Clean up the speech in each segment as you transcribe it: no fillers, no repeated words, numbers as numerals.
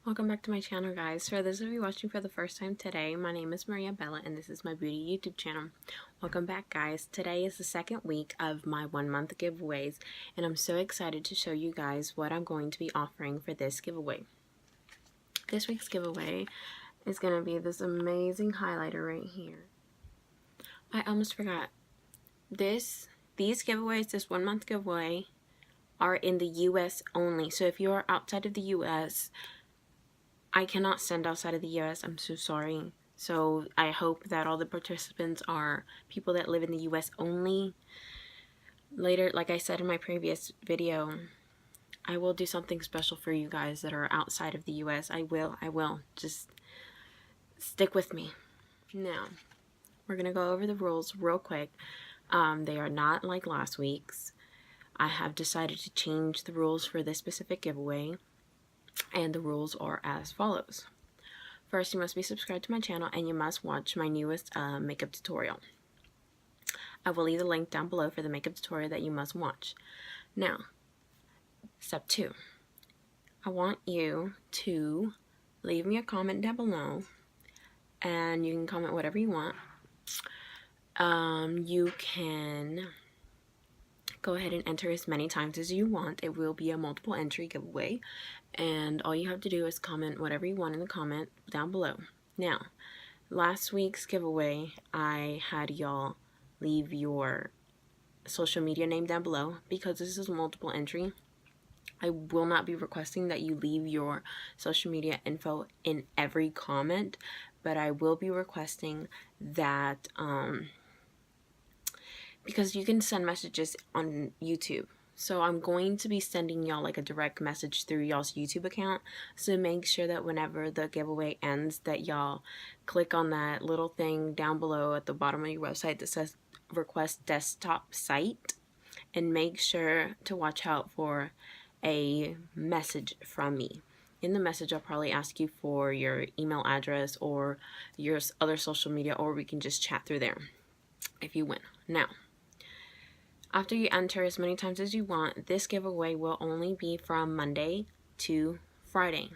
Welcome back to my channel, guys. For those of you watching for the first time today, my name is Maria Bella and this is my beauty YouTube channel. Welcome back, guys. Today is the second week of my 1 month giveaways and I'm so excited to show you guys what I'm going to be offering for this giveaway. This week's giveaway is going to be this amazing highlighter right here. I almost forgot. These giveaways, this 1 month giveaway, are in the US only. So if you are outside of the US, I cannot send outside of the US. I'm so sorry. So I hope that all the participants are people that live in the US only. Later, like I said in my previous video, I will do something special for you guys that are outside of the US. I will. Just stick with me. Now, we're going to go over the rules real quick. They are not like last week's. I have decided to change the rules for this specific giveaway. And the rules are as follows. First, you must be subscribed to my channel and you must watch my newest makeup tutorial. I will leave the link down below for the makeup tutorial that you must watch. Now, step 2. I want you to leave me a comment down below and you can comment whatever you want. You can go ahead and enter as many times as you want. It will be a multiple entry giveaway. And all you have to do is comment whatever you want in the comment down below. Now, last week's giveaway, I had y'all leave your social media name down below. Because this is multiple entry, I will not be requesting that you leave your social media info in every comment, but I will be requesting that, because you can send messages on YouTube. So I'm going to be sending y'all like a direct message through y'all's YouTube account. So make sure that whenever the giveaway ends that y'all click on that little thing down below at the bottom of your website that says request desktop site, and make sure to watch out for a message from me. In the message, I'll probably ask you for your email address or your other social media, or we can just chat through there if you win. Now, after you enter as many times as you want, this giveaway will only be from Monday to Friday.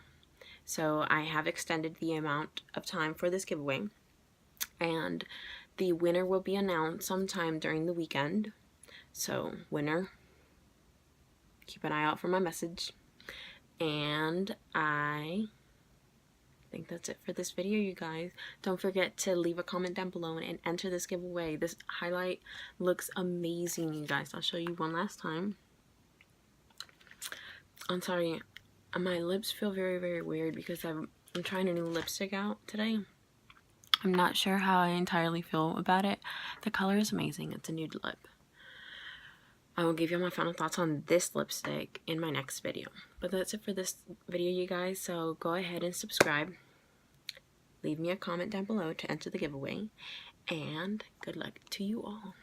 So I have extended the amount of time for this giveaway. And the winner will be announced sometime during the weekend. So, winner, keep an eye out for my message. And I think that's it for this video, you guys. Don't forget to leave a comment down below and enter this giveaway. This highlight looks amazing, you guys. I'll show you one last time. I'm sorry, my lips feel very, very weird because I'm trying a new lipstick out today. I'm not sure how I entirely feel about it. The color is amazing. It's a nude lip. I will give you my final thoughts on this lipstick in my next video. But that's it for this video, you guys. So go ahead and subscribe. Leave me a comment down below to enter the giveaway. And good luck to you all.